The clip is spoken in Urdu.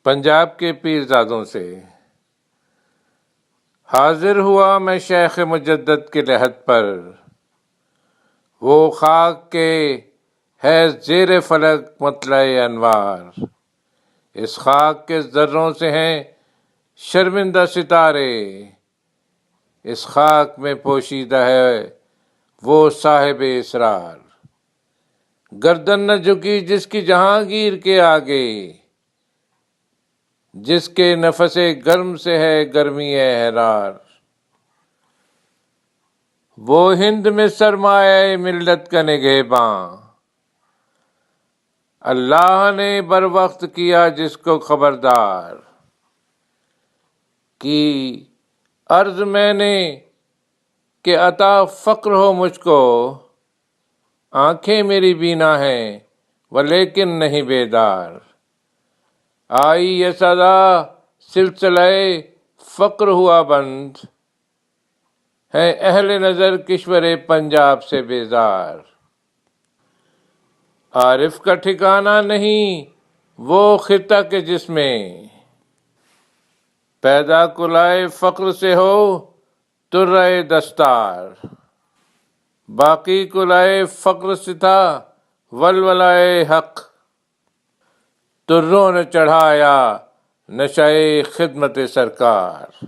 پنجاب کے پیرزادوں سے حاضر ہوا میں شیخ مجدد کے لحد پر، وہ خاک کے ہے زیر فلک مطلع انوار، اس خاک کے ذروں سے ہیں شرمندہ ستارے، اس خاک میں پوشیدہ ہے وہ صاحب اسرار، گردن نہ جھکی جس کی جہانگیر کے آگے، جس کے نفس گرم سے ہے گرمی حرار، وہ ہند میں سرمایہ ملت کا نگہباں، اللہ نے بر وقت کیا جس کو خبردار، کی عرض میں نے کہ عطا فقر ہو مجھ کو، آنکھیں میری بینا ہیں ولیکن نہیں بیدار، آئی یہ صدا سلسلہ فقر ہوا بند، ہے اہل نظر کشور پنجاب سے بیزار، عارف کا ٹھکانہ نہیں وہ خطہ کے جس میں، پیدا کلائے فقر سے ہو ترہ دستار، باقی کلائے فقر سے تھا ولولائے حق، تروں نے چڑھایا نشہ خدمت سرکار۔